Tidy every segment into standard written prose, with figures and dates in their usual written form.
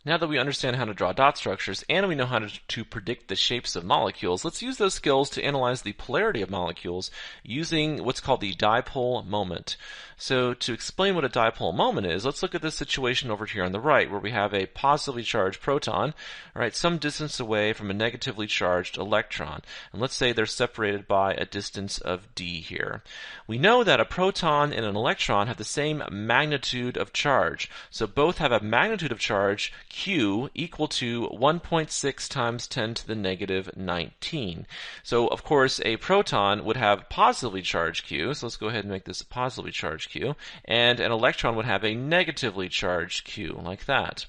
Now that we understand how to draw dot structures and we know how to predict the shapes of molecules, let's use those skills to analyze the polarity of molecules using what's called the dipole moment. So to explain what a dipole moment is, let's look at this situation over here on the right where we have a positively charged proton, right, some distance away from a negatively charged electron. And let's say they're separated by a distance of d here. We know that a proton and an electron have the same magnitude of charge. So both have a magnitude of charge Q equal to 1.6 times 10 to the negative 19. So, of course, a proton would have positively charged Q, so let's go ahead and make this a positively charged Q, and an electron would have a negatively charged Q, like that.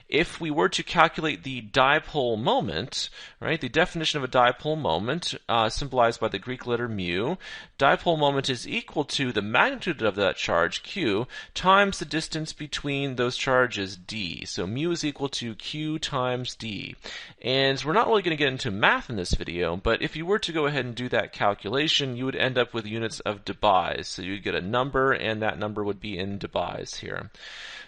If we were to calculate the dipole moment, right, the definition of a dipole moment, symbolized by the Greek letter mu, dipole moment is equal to the magnitude of that charge, q, times the distance between those charges, d. So mu is equal to q times d. And we're not really going to get into math in this video, but if you were to go ahead and do that calculation, you would end up with units of debye. So you'd get a number, and that number would be in debye here.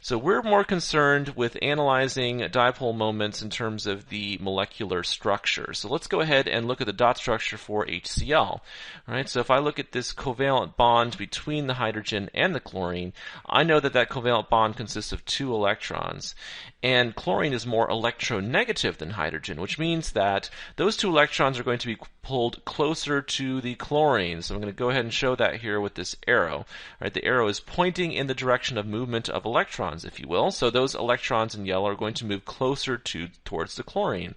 So we're more concerned with analyzing dipole moments in terms of the molecular structure. So let's go ahead and look at the dot structure for HCl. All right, so if I look at this covalent bond between the hydrogen and the chlorine, I know that that covalent bond consists of 2 electrons. And chlorine is more electronegative than hydrogen, which means that those 2 electrons are going to be pulled closer to the chlorine. So I'm going to go ahead and show that here with this arrow. All right, the arrow is pointing in the direction of movement of electrons, if you will. So those electrons in yellow are going to move closer towards the chlorine.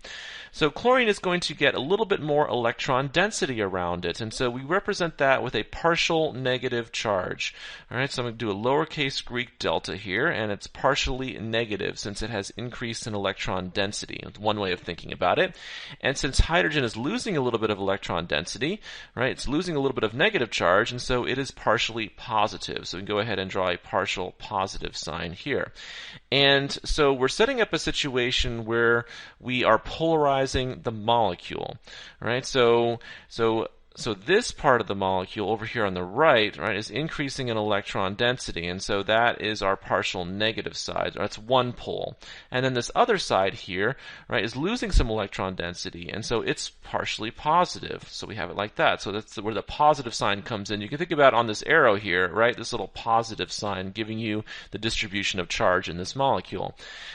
So chlorine is going to get a little bit more electron density around it, and so we represent that with a partial negative charge. All right, so I'm going to do a lowercase Greek delta here, and it's partially negative since it has increased in electron density. That's one way of thinking about it. And since hydrogen is losing a little bit of electron density, right, it's losing a little bit of negative charge, and so it is partially positive. So we can go ahead and draw a partial positive sign here. And so we're setting up a situation where we are polarizing the molecule, right? So this part of the molecule over here on the right, is increasing in electron density, and so that is our partial negative side. That's one pole. And then this other side here, is losing some electron density, and so it's partially positive. So we have it like that. So that's where the positive sign comes in. You can think about on this arrow here, this little positive sign giving you the distribution of charge in this molecule.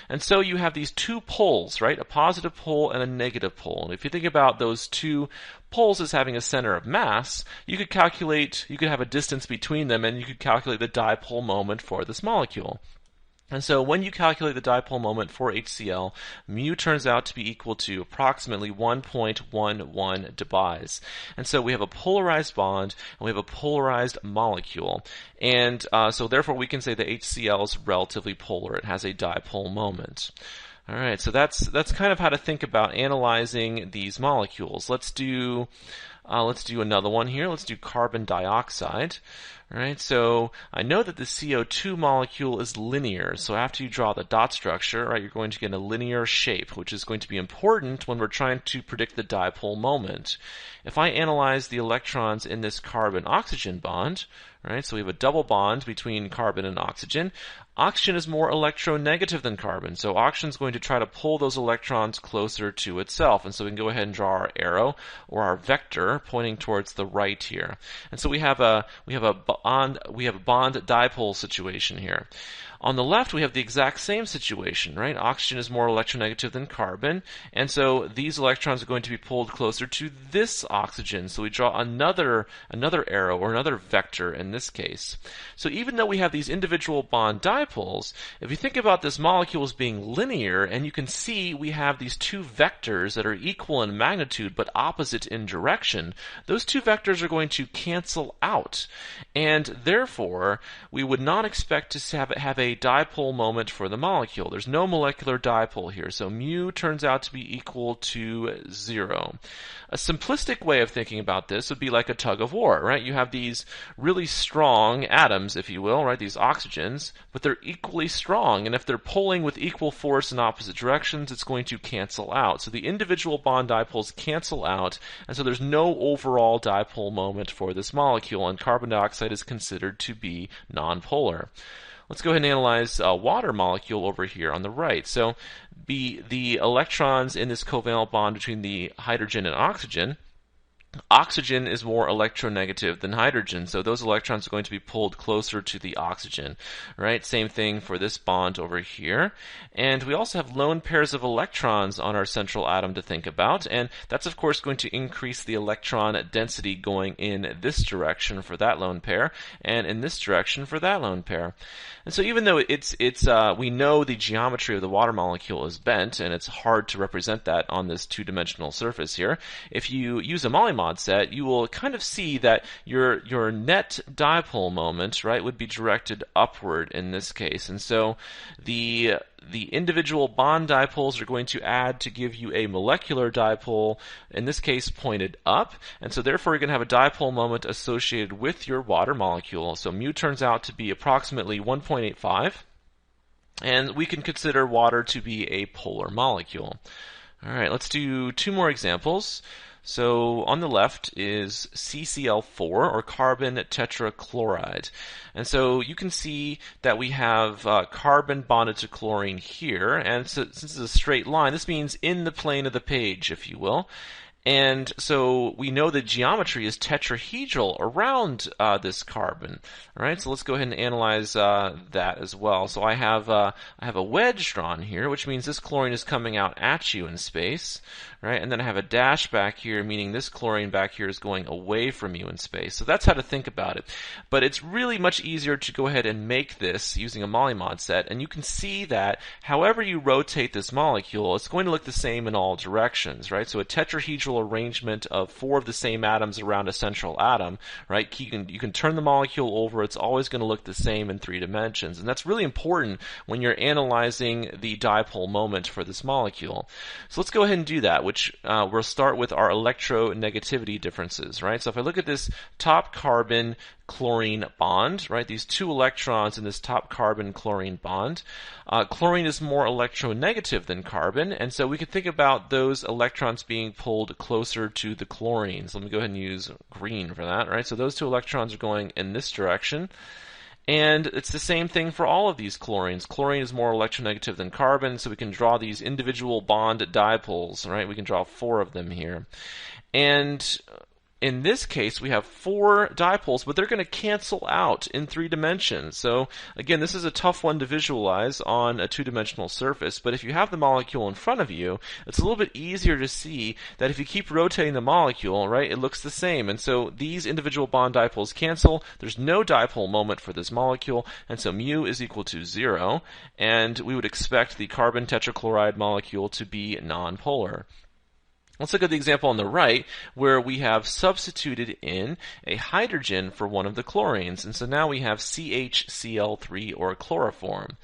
And so you have these 2 poles, a positive pole and a negative pole. And if you think about those 2 poles as having a center of mass, you could have a distance between them, and you could calculate the dipole moment for this molecule. And so when you calculate the dipole moment for HCl, mu turns out to be equal to approximately 1.11 debye. And so we have a polarized bond, and we have a polarized molecule. And so therefore we can say that HCl is relatively polar. It has a dipole moment. All right, so that's kind of how to think about analyzing these molecules. Let's do another one here. Let's do carbon dioxide. All right, so I know that the CO2 molecule is linear, so after you draw the dot structure, you're going to get a linear shape, which is going to be important when we're trying to predict the dipole moment. If I analyze the electrons in this carbon-oxygen bond, so we have a double bond between carbon and oxygen. Oxygen is more electronegative than carbon, so oxygen is going to try to pull those electrons closer to itself. And so we can go ahead and draw our arrow or our vector pointing towards the right here. And so we have a bond dipole situation here. On the left, we have the exact same situation, Oxygen is more electronegative than carbon, and so these electrons are going to be pulled closer to this oxygen. So we draw another arrow or another vector in this case. So even though we have these individual bond dipoles, if you think about this molecule as being linear, and you can see we have these 2 vectors that are equal in magnitude but opposite in direction, those 2 vectors are going to cancel out. And therefore, we would not expect to have a dipole moment for the molecule. There's no molecular dipole here, so mu turns out to be equal to 0. A simplistic way of thinking about this would be like a tug of war, You have these really strong atoms, if you will, these oxygens, but they're equally strong, and if they're pulling with equal force in opposite directions, it's going to cancel out. So the individual bond dipoles cancel out, and so there's no overall dipole moment for this molecule, and carbon dioxide is considered to be nonpolar. Let's go ahead and analyze a water molecule over here on the right. So the electrons in this covalent bond between the hydrogen and oxygen is more electronegative than hydrogen, so those electrons are going to be pulled closer to the oxygen, right? Same thing for this bond over here. And we also have lone pairs of electrons on our central atom to think about, and that's of course going to increase the electron density going in this direction for that lone pair, and in this direction for that lone pair. And so even though we know the geometry of the water molecule is bent, and it's hard to represent that on this two-dimensional surface here, if you use a molymod set, you will kind of see that your net dipole moment, right, would be directed upward in this case. And so the individual bond dipoles are going to add to give you a molecular dipole, in this case pointed up, and so therefore you're going to have a dipole moment associated with your water molecule. So mu turns out to be approximately 1.85, and we can consider water to be a polar molecule. All right, let's do two more examples. So on the left is CCl4, or carbon tetrachloride. And so you can see that we have carbon bonded to chlorine here, and so, since it's a straight line, this means in the plane of the page, if you will. And so we know the geometry is tetrahedral around this carbon. All right, so let's go ahead and analyze that as well. So I have a wedge drawn here, which means this chlorine is coming out at you in space, right? And then I have a dash back here, meaning this chlorine back here is going away from you in space. So that's how to think about it. But it's really much easier to go ahead and make this using a molymod set, and you can see that however you rotate this molecule, it's going to look the same in all directions, right? So a tetrahedral arrangement of four of the same atoms around a central atom, right? You can turn the molecule over, it's always going to look the same in 3 dimensions. And that's really important when you're analyzing the dipole moment for this molecule. So let's go ahead and do that, which we'll start with our electronegativity differences, right? So if I look at this top carbon chlorine bond, right? These two electrons in this top carbon chlorine bond. Chlorine is more electronegative than carbon, and so we could think about those electrons being pulled closer to the chlorine. So let me go ahead and use green for that, right? So those two electrons are going in this direction. And it's the same thing for all of these chlorines. Chlorine is more electronegative than carbon, so we can draw these individual bond dipoles, right? We can draw 4 of them here. And in this case, we have 4 dipoles, but they're going to cancel out in 3 dimensions. So again, this is a tough one to visualize on a 2-dimensional surface, but if you have the molecule in front of you, it's a little bit easier to see that if you keep rotating the molecule, right, it looks the same. And so these individual bond dipoles cancel. There's no dipole moment for this molecule, and so mu is equal to 0, and we would expect the carbon tetrachloride molecule to be nonpolar. Let's look at the example on the right where we have substituted in a hydrogen for one of the chlorines. And so now we have CHCl3, or chloroform.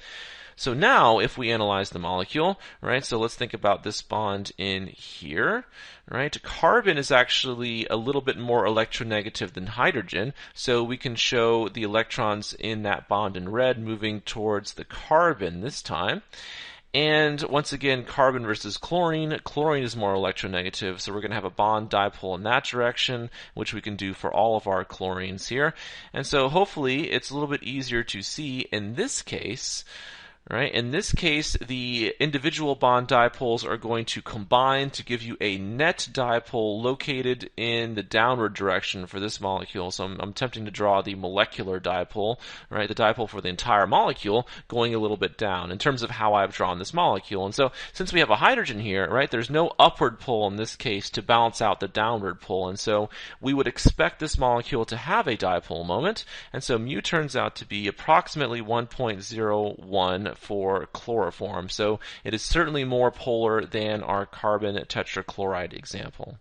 So now if we analyze the molecule, right, so let's think about this bond in here, right? Carbon is actually a little bit more electronegative than hydrogen, so we can show the electrons in that bond in red moving towards the carbon this time. And once again, carbon versus chlorine. Chlorine is more electronegative, so we're going to have a bond dipole in that direction, which we can do for all of our chlorines here. And so hopefully it's a little bit easier to see in this case. Right? In this case, the individual bond dipoles are going to combine to give you a net dipole located in the downward direction for this molecule. So I'm attempting to draw the molecular dipole, right? The dipole for the entire molecule going a little bit down in terms of how I've drawn this molecule. And so since we have a hydrogen here, right, there's no upward pull in this case to balance out the downward pull. And so we would expect this molecule to have a dipole moment. And so mu turns out to be approximately 1.01 for chloroform. So it is certainly more polar than our carbon tetrachloride example.